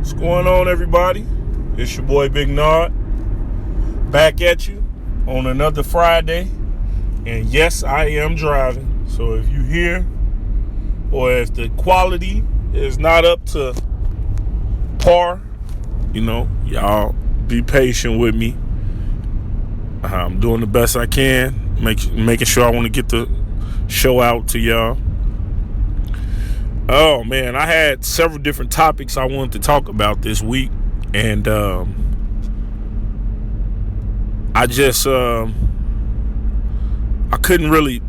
What's going on, everybody? It's your boy Big Nod, back at you on another Friday. And yes, I am driving. So if you hear, or if the quality is not up to par, y'all be patient with me. I'm doing the best I can, making sure I want to get the show out to y'all. Oh man, I had several different topics I wanted to talk about this week, and I couldn't really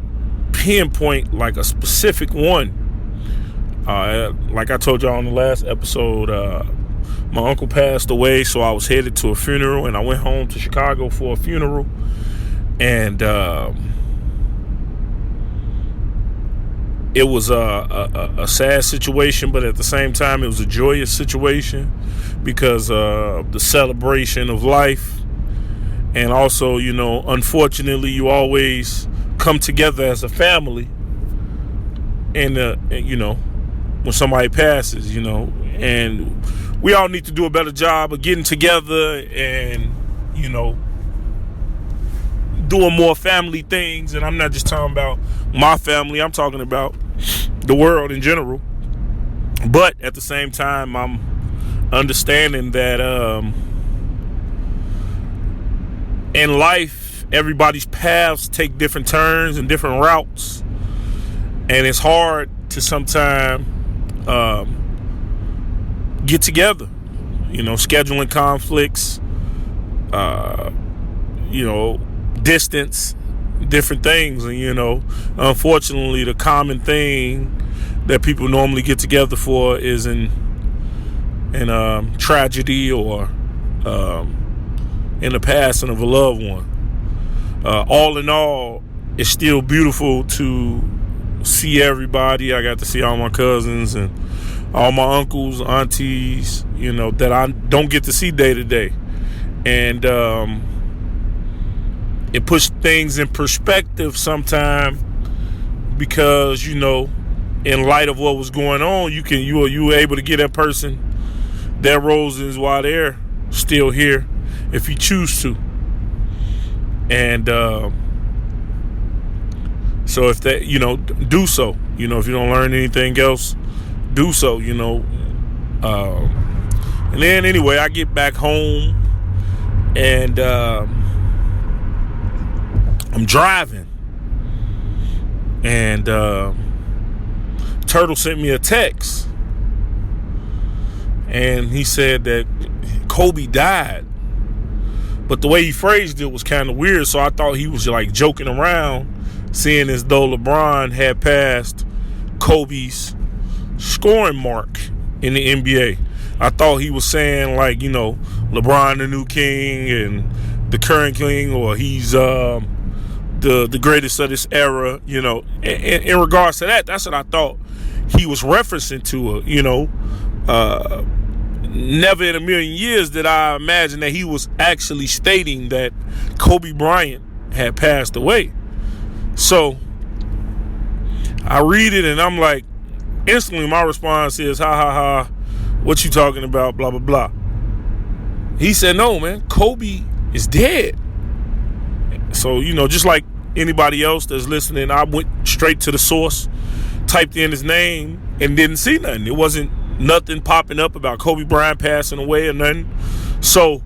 pinpoint like a specific one. Like I told y'all on the last episode, my uncle passed away, so I was headed to a funeral, and I went home to Chicago for a funeral, and it was a sad situation, but at the same time, it was a joyous situation because the celebration of life. And also, unfortunately, you always come together as a family. And, when somebody passes, and we all need to do a better job of getting together and, doing more family things. And I'm not just talking about my family, I'm talking about the world in general. But at the same time, I'm understanding that in life, everybody's paths take different turns and different routes. And it's hard to sometimes get together, scheduling conflicts, distance, different things. And unfortunately, the common thing that people normally get together for is in tragedy or in the passing of a loved one. All in all, it's still beautiful to see everybody. I got to see all my cousins and all my uncles, aunties, that I don't get to see day to day. And it puts things in perspective sometimes because, in light of what was going on, you were able to get that person their roses while they're still here if you choose to. And so if that, do so. If you don't learn anything else, do so, and then anyway, I get back home and I'm driving, and Turtle sent me a text, and he said that Kobe died, but the way he phrased it was kind of weird, so I thought he was like joking around, seeing as though LeBron had passed Kobe's scoring mark in the NBA. I thought he was saying like, LeBron the new king and the current king, or he's the greatest of this era, in regards to that. That's what I thought he was referencing to. Never in a million years did I imagine that he was actually stating that Kobe Bryant had passed away. So I read it and I'm like, instantly my response is, ha ha ha, what you talking about, blah blah blah. He said, no man, Kobe is dead. So just like anybody else that's listening, I went straight to the source, typed in his name, and didn't see nothing. It wasn't nothing popping up about Kobe Bryant passing away or nothing. So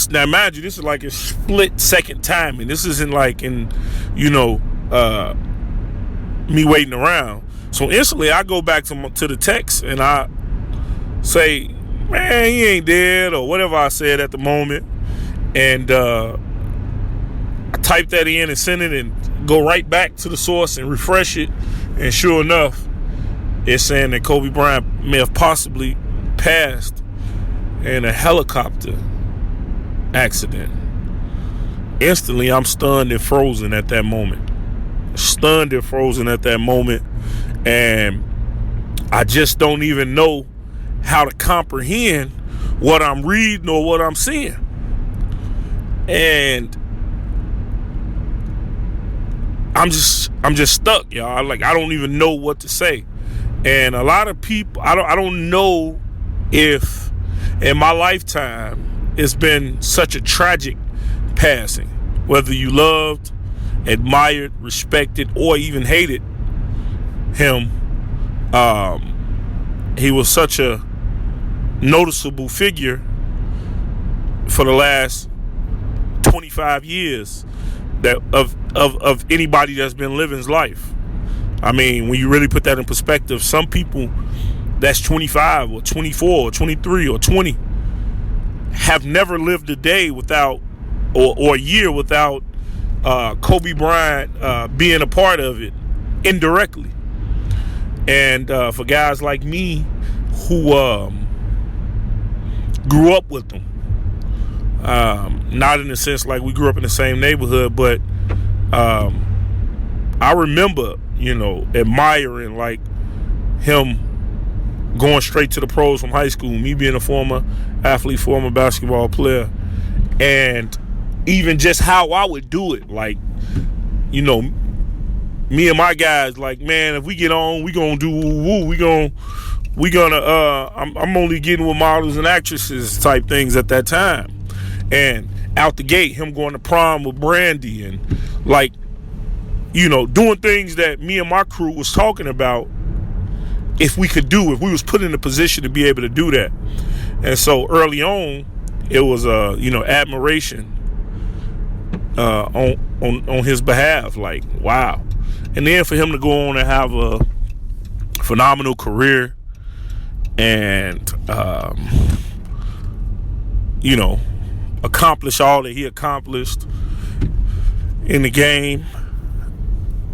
now mind you, this is like a split second timing. This isn't like in me waiting around. So instantly I go back to the text and I say, man, he ain't dead, or whatever I said at the moment. And I type that in and send it and go right back to the source and refresh it. And sure enough, it's saying that Kobe Bryant may have possibly passed in a helicopter accident. Instantly, I'm stunned and frozen at that moment. And I just don't even know how to comprehend what I'm reading or what I'm seeing. And I'm just stuck, y'all. I don't even know what to say. And a lot of people, I don't know if in my lifetime it's been such a tragic passing, whether you loved, admired, respected, or even hated him, he was such a noticeable figure for the last 25 years that of anybody that's been living's life. I mean, when you really put that in perspective, some people that's 25 or 24 or 23 or 20 have never lived a day without or a year without Kobe Bryant being a part of it indirectly. And for guys like me who grew up with them, not in the sense like we grew up in the same neighborhood, but I remember, admiring like him going straight to the pros from high school, me being a former athlete, former basketball player, and even just how I would do it. Like, me and my guys, like, man, if we get on, we gonna do woo. I'm only getting with models and actresses type things at that time. And out the gate, him going to prom with Brandy and like, doing things that me and my crew was talking about if we was put in a position to be able to do that. And so early on, it was admiration on his behalf, like, wow. And then for him to go on and have a phenomenal career and accomplish all that he accomplished in the game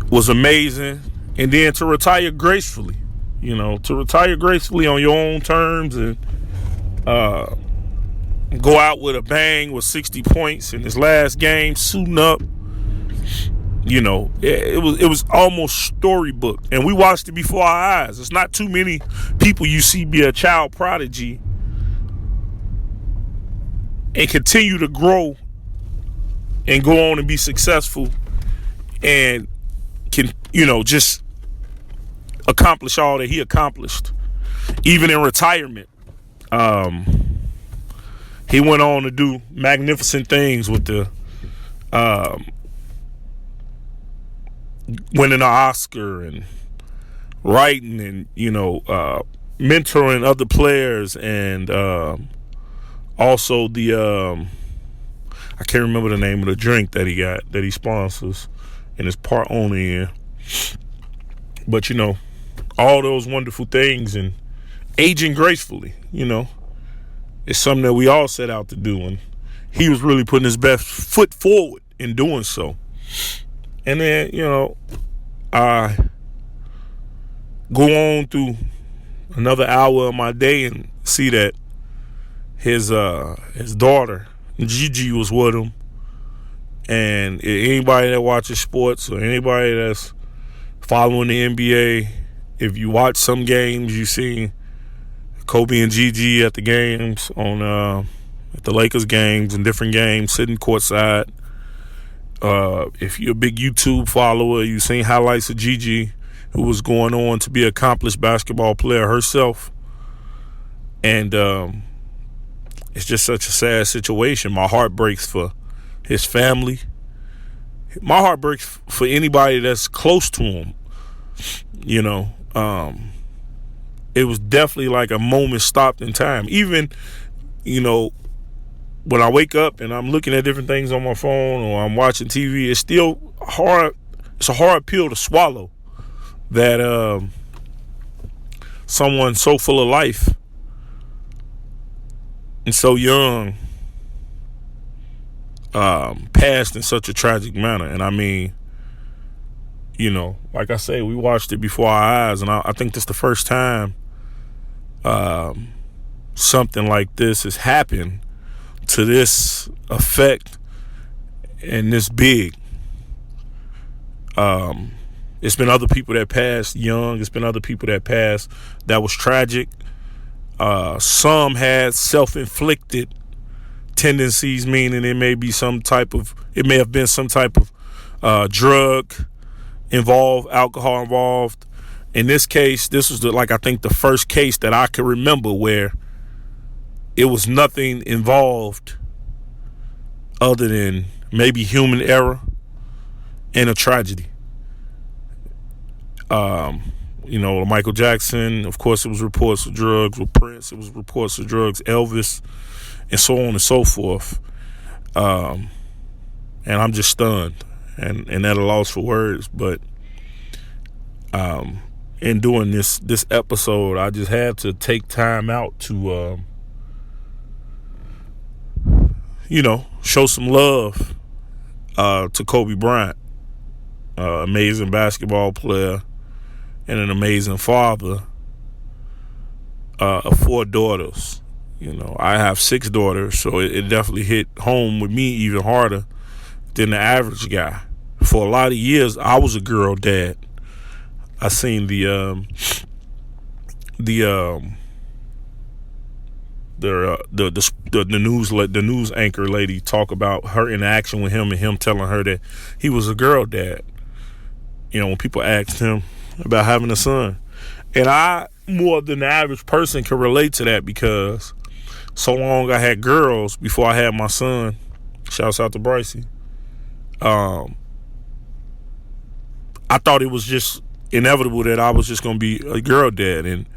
was amazing. And then to retire gracefully, on your own terms and go out with a bang with 60 points in his last game, suiting up. It was almost storybook, and we watched it before our eyes. It's not too many people you see be a child prodigy and continue to grow and go on and be successful and can, just accomplish all that he accomplished, even in retirement. He went on to do magnificent things with the winning an Oscar and writing and mentoring other players, and also the I can't remember the name of the drink that he sponsors and is part owner in, but all those wonderful things and aging gracefully, it's something that we all set out to do, and he was really putting his best foot forward in doing so. And then, I go on through another hour of my day and see that his daughter, Gigi, was with him. And anybody that watches sports or anybody that's following the NBA, if you watch some games, you see Kobe and Gigi at the games, at the Lakers games and different games, sitting courtside. If you're a big YouTube follower, you've seen highlights of Gigi, who was going on to be an accomplished basketball player herself. And it's just such a sad situation. My heart breaks for his family. My heart breaks for anybody that's close to him. It was definitely like a moment stopped in time. Even, when I wake up and I'm looking at different things on my phone or I'm watching TV, it's still hard. It's a hard pill to swallow that someone so full of life and so young passed in such a tragic manner. And I mean, like I say, we watched it before our eyes, and I think this is the first time something like this has happened to this effect and this big. It's been other people that passed young. It's been other people that passed that was tragic. Some had self-inflicted tendencies, meaning it may have been some type of drug involved, alcohol involved. In this case, this was I think the first case that I can remember where it was nothing involved other than maybe human error and a tragedy. Michael Jackson, of course, it was reports of drugs. With Prince, it was reports of drugs. Elvis, and so on and so forth. And I'm just stunned and at a loss for words. But in doing this episode, I just had to take time out to show some love to Kobe Bryant, amazing basketball player and an amazing father of 4 daughters. I have 6 daughters, so it definitely hit home with me even harder than the average guy. For a lot of years, I was a girl dad. I seen the news anchor lady talk about her interaction with him and him telling her that he was a girl dad. When people asked him about having a son, and I, more than the average person, can relate to that because so long I had girls before I had my son. Shouts out to Brycey. I thought it was just inevitable that I was just going to be a girl dad, and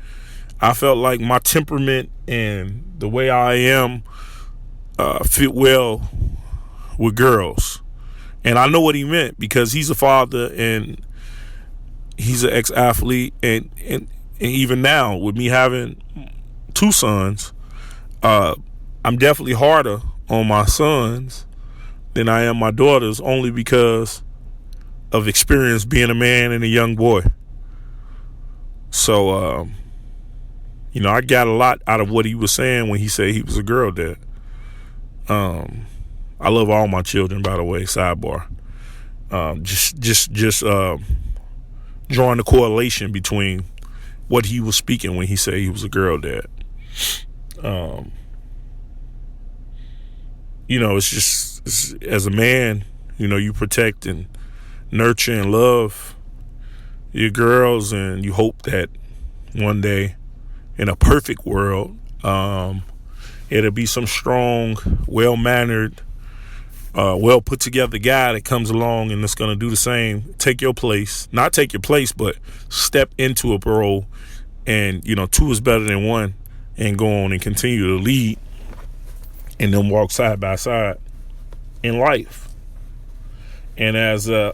I felt like my temperament and the way I am fit well with girls. And I know what he meant because he's a father and he's an ex-athlete, and even now with me having 2 sons, I'm definitely harder on my sons than I am my daughters, only because of experience being a man and a young boy. So, I got a lot out of what he was saying when he said he was a girl dad. I love all my children, by the way, sidebar. Just drawing the correlation between what he was speaking when he said he was a girl dad. It's as a man, you protect and nurture and love your girls, and you hope that one day, in a perfect world, it'll be some strong, well-mannered, well put together guy that comes along and that's going to do the same, take your place, not take your place, but step into a role, and 2 is better than 1, and go on and continue to lead and then walk side by side in life. And as for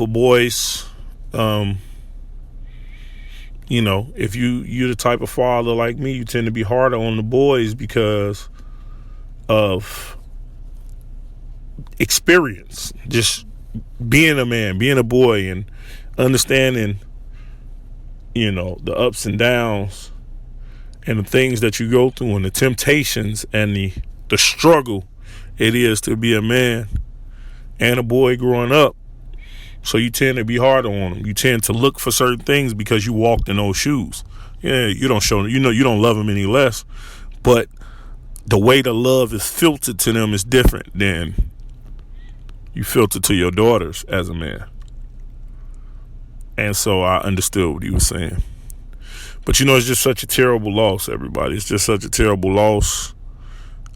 boys, if you're the type of father like me, you tend to be harder on the boys because of experience, just being a man, being a boy, and understanding, the ups and downs and the things that you go through and the temptations and the struggle it is to be a man and a boy growing up. So you tend to be harder on them. You tend to look for certain things because you walked in those shoes. Yeah, you don't show, you don't love them any less, but the way the love is filtered to them is different than you filter to your daughters as a man. And so I understood what he was saying. But it's just such a terrible loss, everybody. It's just such a terrible loss.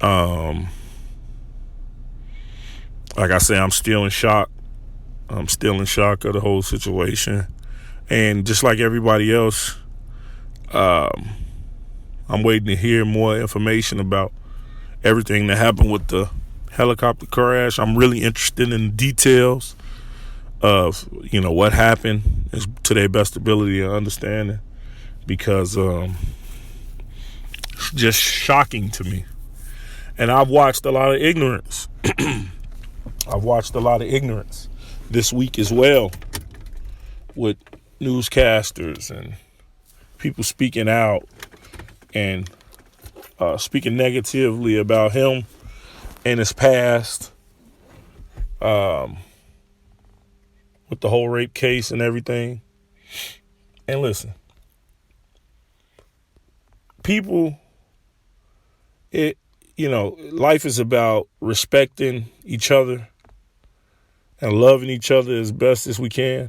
Like I say, I'm still in shock. I'm still in shock of the whole situation. And just like everybody else, I'm waiting to hear more information about everything that happened with the helicopter crash. I'm really interested in the details of, what happened to their best ability of understanding, because it's just shocking to me. And I've watched a lot of ignorance. This week as well, with newscasters and people speaking out and speaking negatively about him and his past, with the whole rape case and everything. And listen, people, life is about respecting each other and loving each other as best as we can.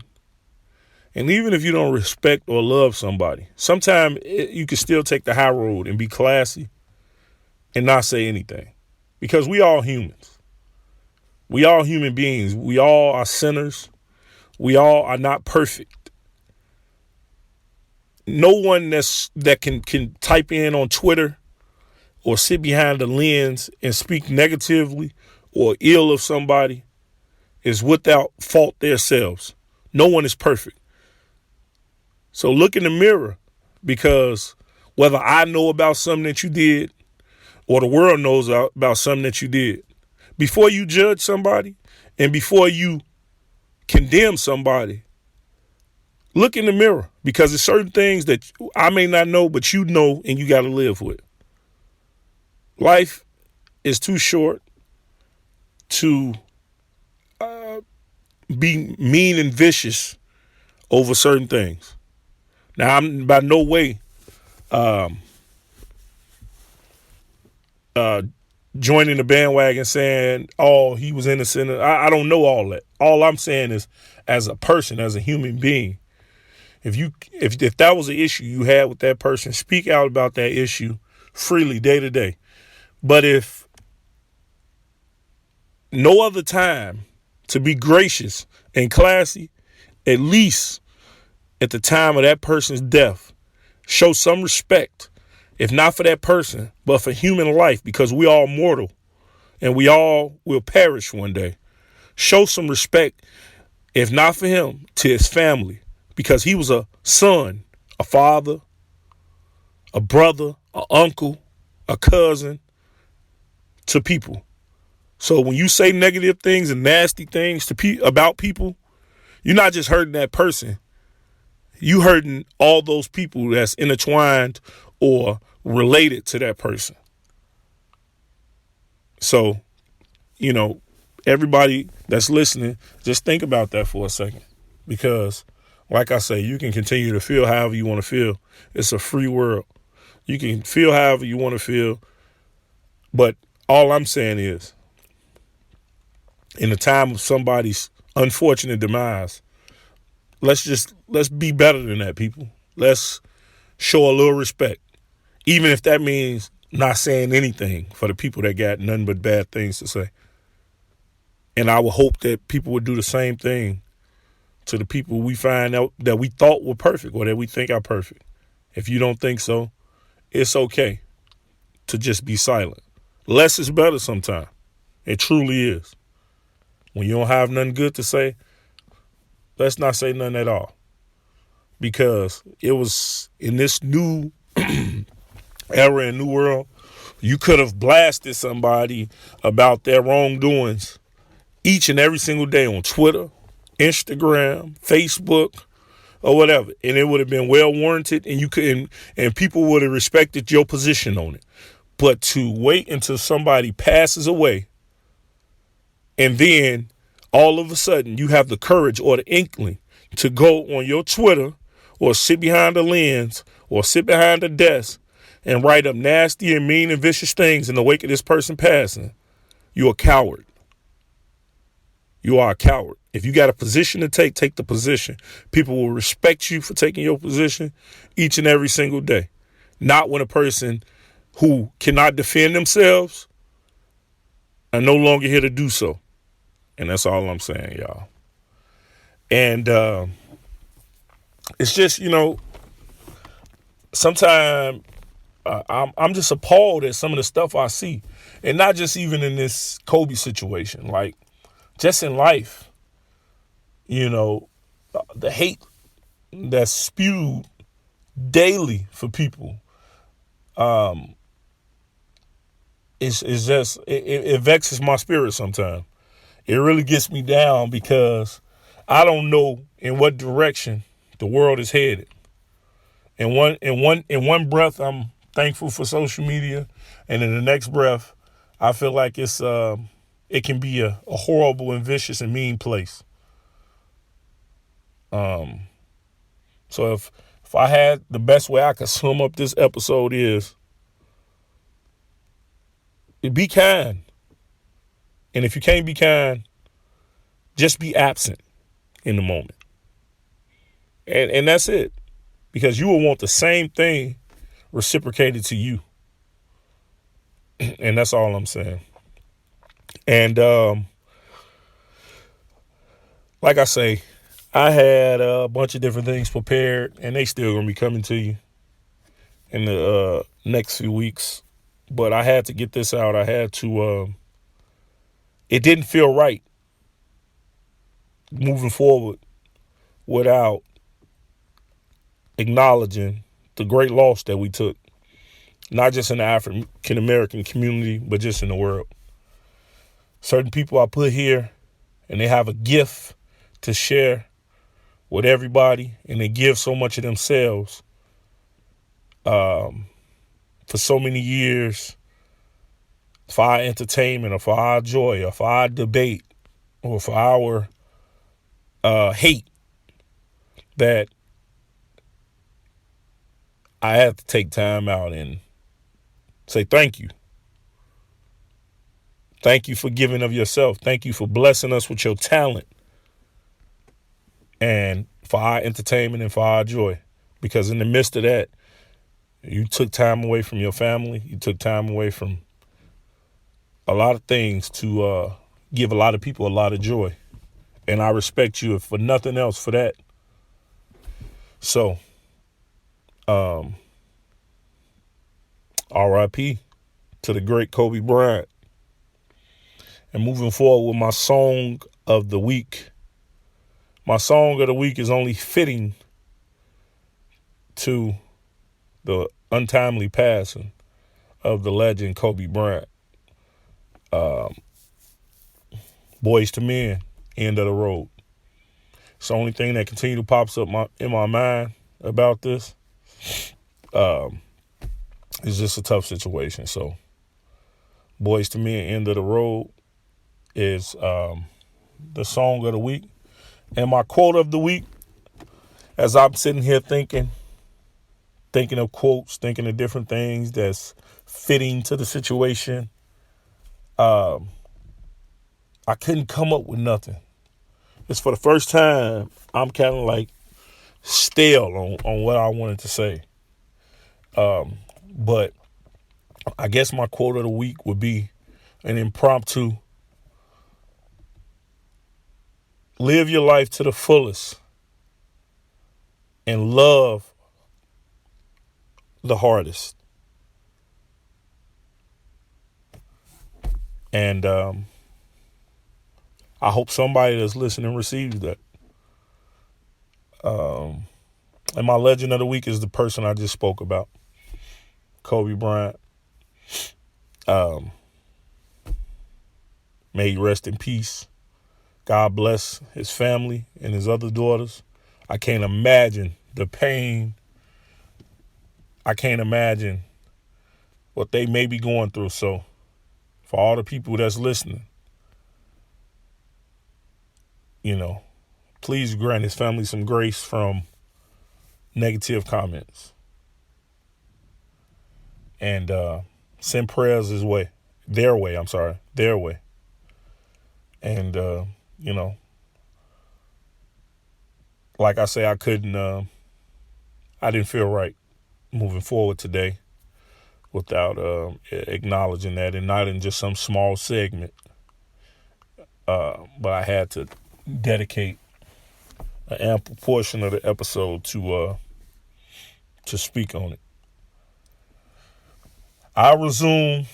And even if you don't respect or love somebody, sometimes you can still take the high road and be classy and not say anything. Because we all humans. We all human beings. We all are sinners. We all are not perfect. No one that can type in on Twitter or sit behind the lens and speak negatively or ill of somebody is without fault themselves. No one is perfect. So look in the mirror, because whether I know about something that you did or the world knows about something that you did, before you judge somebody and before you condemn somebody, look in the mirror, because there's certain things that I may not know, but you know, and you got to live with. Life is too short to be mean and vicious over certain things. Now, I'm by no way joining the bandwagon saying, oh, he was innocent. I don't know all that. All I'm saying is, as a person, as a human being, if that was an issue you had with that person, speak out about that issue freely day to day. But if no other time to be gracious and classy, at least at the time of that person's death, show some respect, if not for that person, but for human life, because we all mortal and we all will perish one day. Show some respect, if not for him, to his family, because he was a son, a father, a brother, an uncle, a cousin to people. So when you say negative things and nasty things about people, you're not just hurting that person. You hurting all those people that's intertwined or related to that person. So, everybody that's listening, just think about that for a second. Because, like I say, you can continue to feel however you want to feel. It's a free world. You can feel however you want to feel. But all I'm saying is, in the time of somebody's unfortunate demise, let's be better than that, people. Let's show a little respect, even if that means not saying anything for the people that got nothing but bad things to say. And I would hope that people would do the same thing to the people we find out that we thought were perfect or that we think are perfect. If you don't think so, it's okay to just be silent. Less is better sometimes. It truly is. When you don't have nothing good to say, let's not say nothing at all. Because it was in this new era and new world, you could have blasted somebody about their wrongdoings each and every single day on Twitter, Instagram, Facebook, or whatever, and it would have been well warranted, and people would have respected your position on it. But to wait until somebody passes away, and then all of a sudden you have the courage or the inkling to go on your Twitter or sit behind the lens or sit behind the desk and write up nasty and mean and vicious things in the wake of this person passing, you're a coward. You are a coward. If you got a position to take the position. People will respect you for taking your position each and every single day. Not when a person who cannot defend themselves are no longer here to do so. And that's all I'm saying, y'all. And it's just, sometimes I'm just appalled at some of the stuff I see. And not just even in this Kobe situation. Like, just in life, the hate that's spewed daily for people, is just, it vexes my spirit sometimes. It really gets me down because I don't know in what direction the world is headed. In one breath, I'm thankful for social media, and in the next breath, I feel like it can be a horrible and vicious and mean place. So if I had the best way I could sum up this episode is, be kind. And if you can't be kind, just be absent in the moment. And that's it. Because you will want the same thing reciprocated to you. And that's all I'm saying. And like I say, I had a bunch of different things prepared, and they still gonna be coming to you in the next few weeks. But I had to get this out. I had to. It didn't feel right moving forward without acknowledging the great loss that we took, not just in the African American community, but just in the world. Certain people I put here, and they have a gift to share with everybody, and they give so much of themselves for so many years for our entertainment or for our joy or for our debate or for our hate, that I have to take time out and say thank you. Thank you for giving of yourself. Thank you for blessing us with your talent and for our entertainment and for our joy. Because in the midst of that, you took time away from your family. You took time away from a lot of things to give a lot of people a lot of joy. And I respect you for nothing else for that. So, R.I.P. to the great Kobe Bryant. And moving forward with my song of the week. My song of the week is only fitting to the untimely passing of the legend Kobe Bryant. Boys to Men, End of the Road. It's the only thing that continually pops up in my mind about this. It's just a tough situation. So, Boys to Men, End of the Road is the song of the week. And my quote of the week, as I'm sitting here thinking of quotes, thinking of different things that's fitting to the situation, I couldn't come up with nothing. It's for the first time I'm kind of like stale on what I wanted to say. But I guess my quote of the week would be an impromptu: live your life to the fullest and love the hardest. And I hope somebody that's listening receives that. And my legend of the week is the person I just spoke about, Kobe Bryant. May he rest in peace. God bless his family and his other daughters. I can't imagine the pain. I can't imagine what they may be going through. So for all the people that's listening, please grant his family some grace from negative comments. And send prayers their way. And, like I say, I didn't feel right moving forward today without acknowledging that, and not in just some small segment. But I had to dedicate an ample portion of the episode to speak on it. I'll resume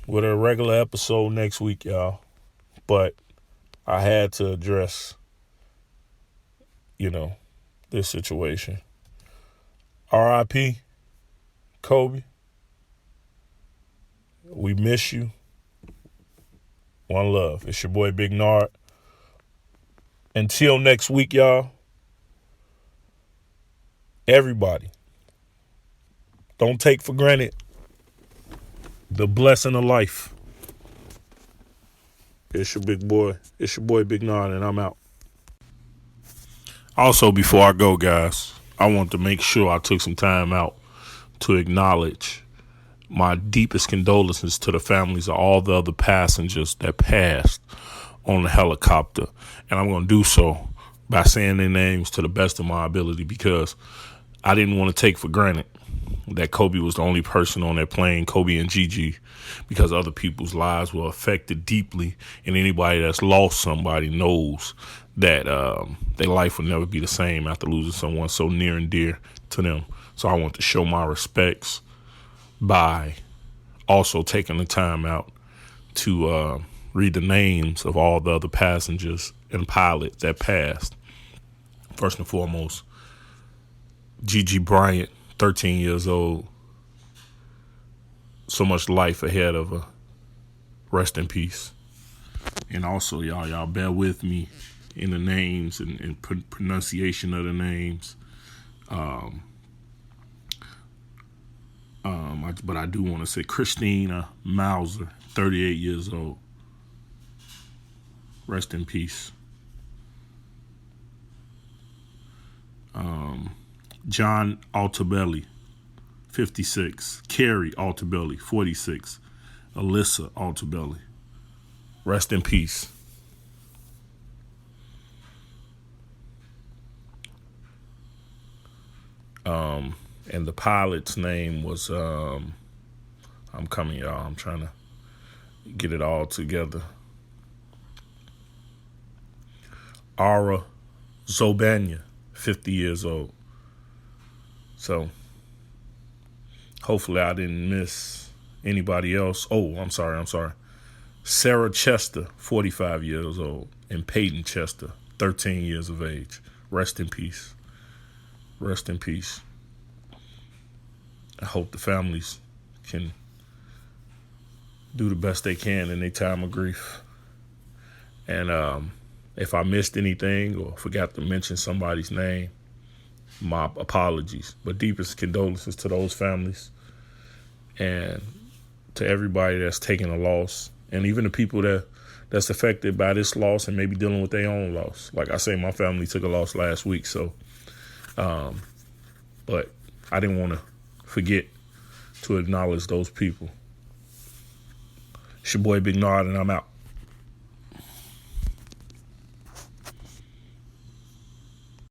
with a regular episode next week, y'all. But I had to address, this situation. R.I.P. Kobe. We miss you. One love. It's your boy Big Nard. Until next week, y'all. Everybody, don't take for granted the blessing of life. It's your boy Big Nard, and I'm out. Also, before I go, guys, I want to make sure I took some time out to acknowledge my deepest condolences to the families of all the other passengers that passed on the helicopter. And I'm going to do so by saying their names to the best of my ability, because I didn't want to take for granted that Kobe was the only person on that plane, Kobe and Gigi, because other people's lives were affected deeply, and anybody that's lost somebody knows that their life will never be the same after losing someone so near and dear to them. So I want to show my respects by also taking the time out to read the names of all the other passengers and pilots that passed. First and foremost, Gigi Bryant, 13 years old. So much life ahead of her. Rest in peace. And also, y'all bear with me in the names and pronunciation of the names. But I do want to say Christina Mauser, 38 years old. Rest in peace. John Altabelli, 56. Carrie Altabelli, 46. Alyssa Altabelli. Rest in peace. And the pilot's name was, I'm coming, y'all. I'm trying to get it all together. Ara Zobania, 50 years old. So hopefully I didn't miss anybody else. Oh, I'm sorry. Sarah Chester, 45 years old. And Peyton Chester, 13 years of age. Rest in peace. Rest in peace. I hope the families can do the best they can in their time of grief. And if I missed anything or forgot to mention somebody's name, my apologies. But deepest condolences to those families and to everybody that's taking a loss, and even the people that's affected by this loss and maybe dealing with their own loss. Like I say, my family took a loss last week, so but I didn't want to forget to acknowledge those people. It's your boy Big Nard, and I'm out.